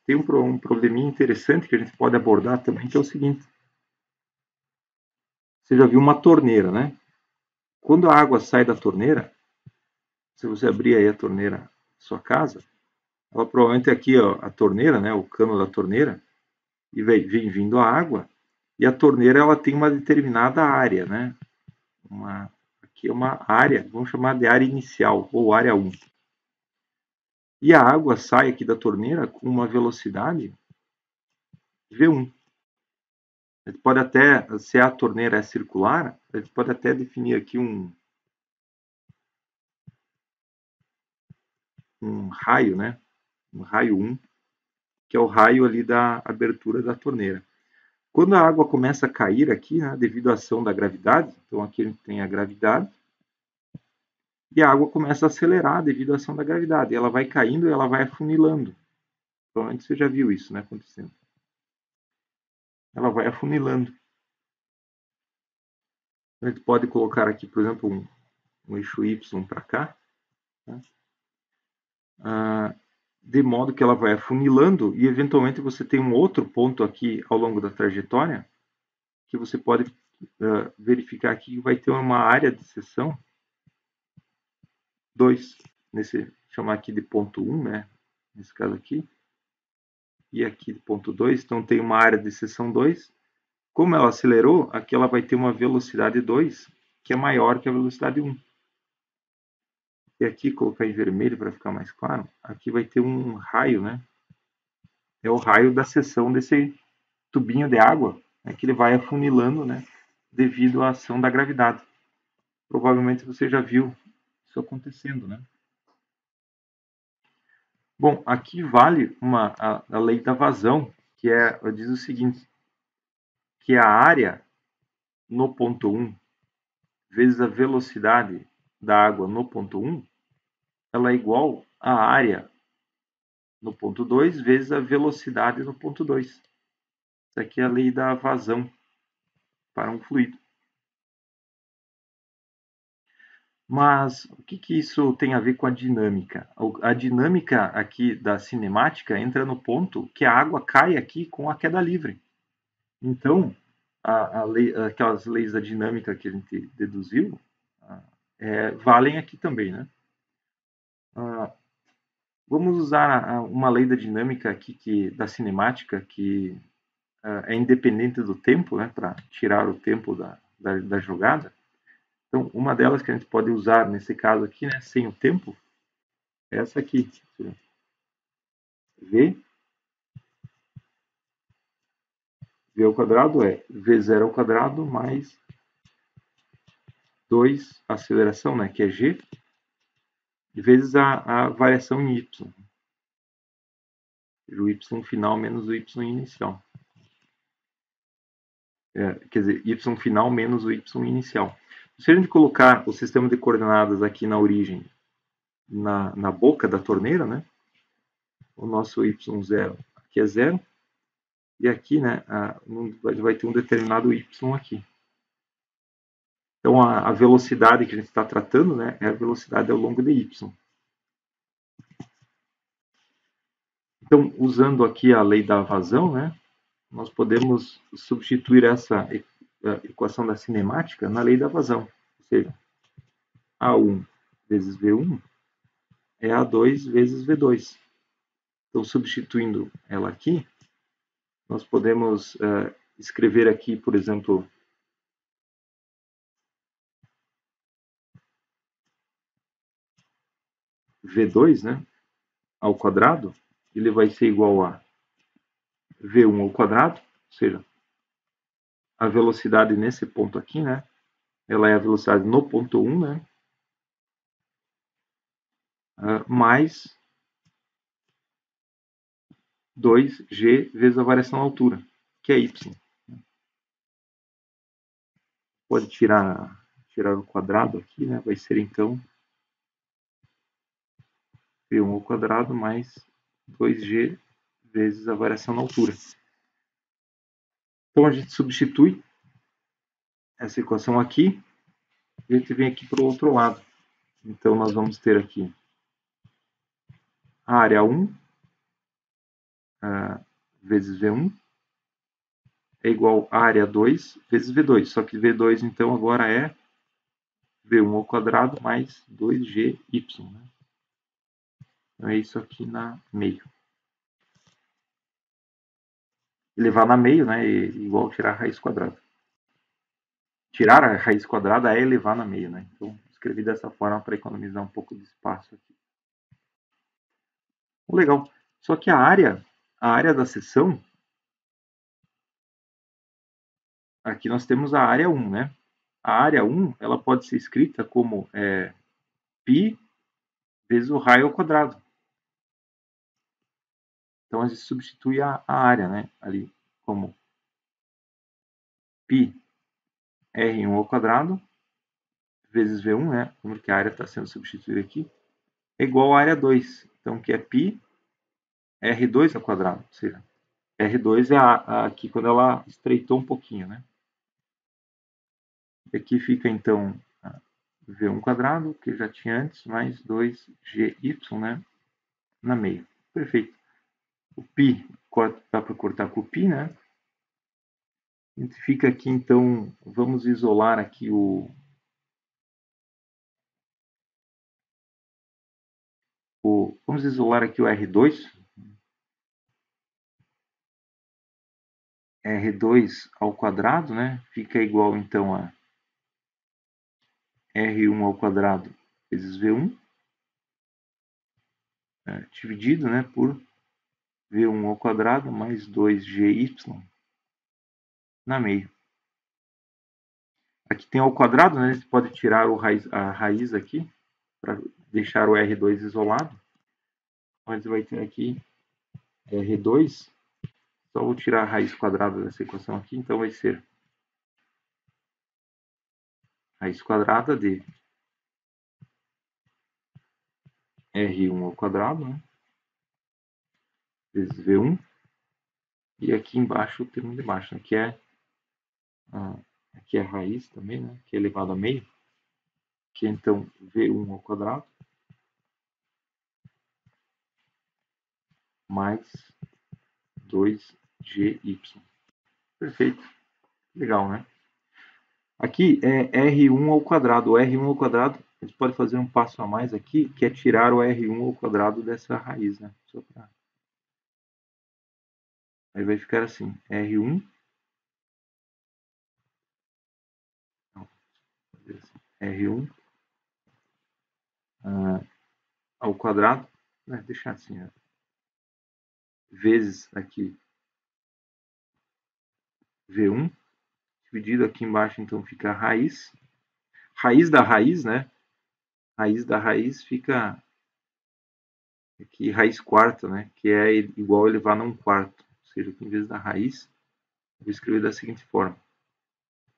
tem um probleminha interessante que a gente pode abordar também, que é o seguinte. Você já viu uma torneira, né? Quando a água sai da torneira, se você abrir aí a torneira da sua casa, ela provavelmente aqui, ó, a torneira, né, o cano da torneira, e vem vindo a água, e a torneira ela tem uma determinada área, né? Aqui é uma área, vamos chamar de área inicial, ou área 1. E a água sai aqui da torneira com uma velocidade V1. A gente pode até, se a torneira é circular, a gente pode até definir aqui um raio, né? Um raio 1, que é o raio ali da abertura da torneira. Quando a água começa a cair aqui, né, devido à ação da gravidade, então aqui a gente tem a gravidade, e a água começa a acelerar devido à ação da gravidade. E ela vai caindo e ela vai afunilando. Provavelmente você já viu isso, né, acontecendo. Ela vai afunilando. A gente pode colocar aqui, por exemplo, um eixo Y para cá, né? De modo que ela vai afunilando e eventualmente você tem um outro ponto aqui ao longo da trajetória que você pode verificar aqui que vai ter uma área de seção 2, chamar aqui de ponto 1, né? Nesse caso aqui, e aqui de ponto 2, então tem uma área de seção 2. Como ela acelerou, aqui ela vai ter uma velocidade 2, que é maior que a velocidade 1. E aqui, colocar em vermelho para ficar mais claro, aqui vai ter um raio, né? É o raio da seção desse tubinho de água, né, que ele vai afunilando, né, devido à ação da gravidade. Provavelmente você já viu isso acontecendo, né? Bom, aqui vale a lei da vazão, que diz o seguinte, que a área no ponto 1 vezes a velocidade da água no ponto 1, ela é igual à área no ponto 2 vezes a velocidade no ponto 2. Isso aqui é a lei da vazão para um fluido. Mas o que isso tem a ver com a dinâmica? A dinâmica aqui da cinemática entra no ponto que a água cai aqui com a queda livre. Então, aquelas leis da dinâmica que a gente deduziu valem aqui também, né? Vamos usar uma lei da dinâmica aqui da cinemática que é independente do tempo, né? Para tirar o tempo da jogada. Então, uma delas que a gente pode usar nesse caso aqui, né, sem o tempo, é essa aqui. V ao quadrado é V0 ao quadrado mais 2 aceleração, né, que é G, vezes a variação em Y. O Y final menos o Y inicial. Quer dizer, Y final menos o Y inicial. Se a gente colocar o sistema de coordenadas aqui na origem, na boca da torneira, né, o nosso Y0 aqui é 0, e aqui, né, vai ter um determinado Y aqui. Então, a velocidade que a gente está tratando, né, é a velocidade ao longo de Y. Então, usando aqui a lei da vazão, né, nós podemos substituir essa equação da cinemática na lei da vazão. Ou seja, A1 vezes V1 é A2 vezes V2. Então, substituindo ela aqui, nós podemos escrever aqui, por exemplo, V2, né, ao quadrado, ele vai ser igual a V1 ao quadrado, ou seja, a velocidade nesse ponto aqui, né, ela é a velocidade no ponto 1, né, mais 2g vezes a variação na altura, que é y. Pode tirar o quadrado aqui, né, vai ser então v1 ao quadrado mais 2g vezes a variação na altura. Então a gente substitui essa equação aqui e a gente vem aqui para o outro lado. Então nós vamos ter aqui a área 1 vezes V1 é igual a área 2 vezes V2. Só que V2, então, agora é V1 ao quadrado mais 2GY. Né? Então, é isso aqui na meio. Levar na meio, né? É igual tirar a raiz quadrada. Tirar a raiz quadrada é levar na meio, né? Então, escrevi dessa forma para economizar um pouco de espaço aqui. Legal. Só que a área da seção, aqui nós temos a área 1, né? A área 1, ela pode ser escrita como π vezes o raio ao quadrado. Então, a gente substitui a área, né? Ali, como π R1 ao quadrado vezes V1, né? Porque a área está sendo substituída aqui, é igual a área 2. Então, que é π R2 ao quadrado. Ou seja, R2 é aqui quando ela estreitou um pouquinho, né? E aqui fica, então, V1 quadrado, que já tinha antes, mais 2GY, né? Na meio. Perfeito. O π dá para cortar com o π, né? A gente fica aqui, então, vamos isolar aqui vamos isolar aqui o R2. R2 ao quadrado, né? Fica igual, então, a R1 ao quadrado vezes V1, dividido, né, por V1 ao quadrado mais 2GY na meio. Aqui tem ao quadrado, né? Você pode tirar a raiz aqui para deixar o R2 isolado. Mas vai ter aqui R2. Só vou tirar a raiz quadrada dessa equação aqui. Então vai ser raiz quadrada de R1 ao quadrado, né? Vezes V1. E aqui embaixo o termo de baixo, né? Aqui é a raiz também, né? Que é elevado a meio. Que é então V1 ao quadrado mais 2GY. Perfeito. Legal, né? Aqui é R1 ao quadrado. O R1 ao quadrado, a gente pode fazer um passo a mais aqui, que é tirar o R1 ao quadrado dessa raiz, né? Aí vai ficar assim, R1 R1 ao quadrado, né? Deixar assim, vezes aqui V1, dividido aqui embaixo, então fica a raiz. Raiz da raiz, né? Raiz da raiz fica aqui raiz quarta, né? Que é igual a elevar a 1/4. Ou seja, aqui, em vez da raiz, vou escrever da seguinte forma.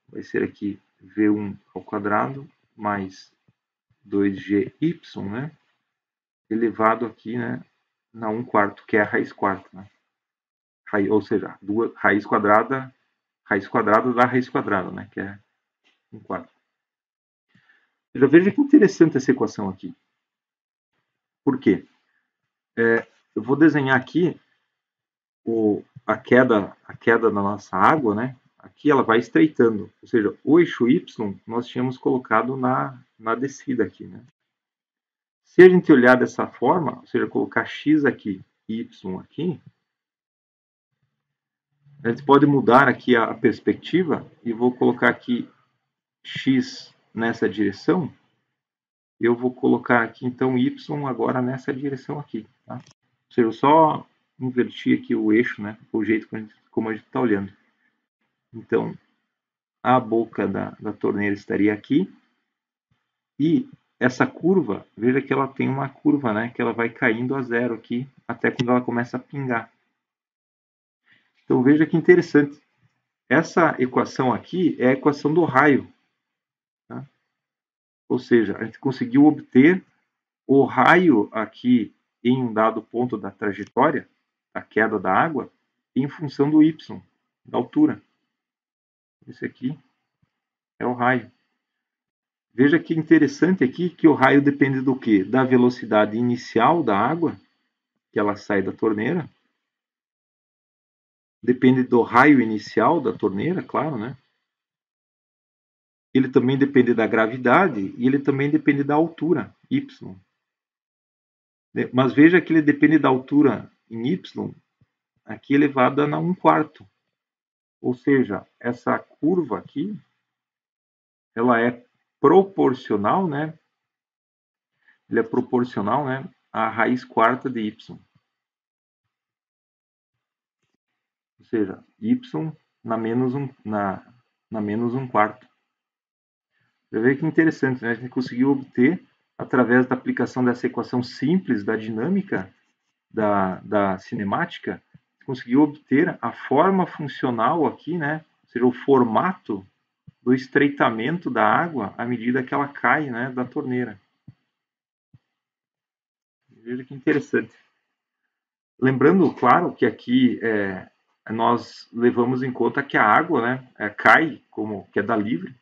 Vai ser aqui V1 ao quadrado mais 2GY, né? Elevado aqui, né? Na 1/4, que é a raiz quarta, né? Ou seja, raiz quadrada da raiz quadrada, né? Que é 1/4. Já veja que interessante essa equação aqui. Por quê? Eu vou desenhar aqui a queda da nossa água, né? Aqui ela vai estreitando, ou seja, o eixo Y nós tínhamos colocado na descida aqui, né? Se a gente olhar dessa forma, ou seja, colocar x aqui e y aqui, a gente pode mudar aqui a perspectiva e vou colocar aqui x nessa direção. Eu vou colocar aqui então y agora nessa direção aqui, tá? Ou seja, eu só inverti aqui o eixo, né? O jeito como a gente está olhando. Então, a boca da torneira estaria aqui e essa curva, veja que ela tem uma curva, né? Que ela vai caindo a zero aqui até quando ela começa a pingar. Então veja que interessante. Essa equação aqui é a equação do raio. Tá? Ou seja, a gente conseguiu obter o raio aqui em um dado ponto da trajetória, da queda da água, em função do y, da altura. Esse aqui é o raio. Veja que interessante aqui que o raio depende do quê? Da velocidade inicial da água, que ela sai da torneira, depende do raio inicial da torneira, claro, né? Ele também depende da gravidade e ele também depende da altura, y. Mas veja que ele depende da altura em y, aqui elevada a 1/4. Ou seja, essa curva aqui, ela é proporcional, né? Ele é proporcional, né, à raiz quarta de y. Ou seja, y na menos 1/4. Você vê que interessante, né? A gente conseguiu obter, através da aplicação dessa equação simples da dinâmica, da cinemática, conseguiu obter a forma funcional aqui, né? Ou seja, o formato do estreitamento da água à medida que ela cai, né, da torneira. Veja que interessante. Lembrando, claro, que aqui nós levamos em conta que a água, né, cai como queda livre.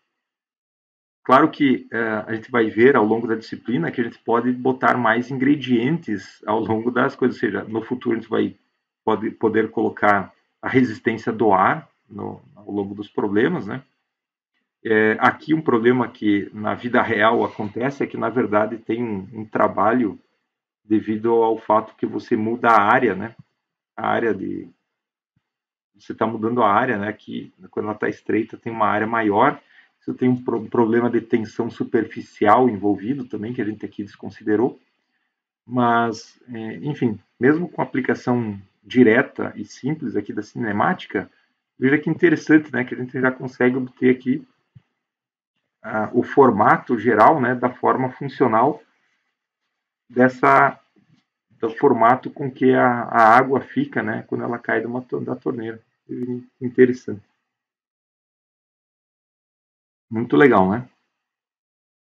Claro que a gente vai ver ao longo da disciplina que a gente pode botar mais ingredientes ao longo das coisas, ou seja, no futuro a gente vai poder colocar a resistência do ar ao longo dos problemas, né? Aqui um problema que na vida real acontece é que, na verdade, tem um trabalho devido ao fato que você muda a área, né? A área de... Você está mudando a área, né? Que quando ela está estreita tem uma área maior. Você tem um problema de tensão superficial envolvido também, que a gente aqui desconsiderou. Mas, enfim, mesmo com a aplicação direta e simples aqui da cinemática, veja que interessante, né? Que a gente já consegue obter aqui o formato geral, né, da forma funcional do formato com que a água fica, né, quando ela cai da torneira. Interessante. Muito legal, né?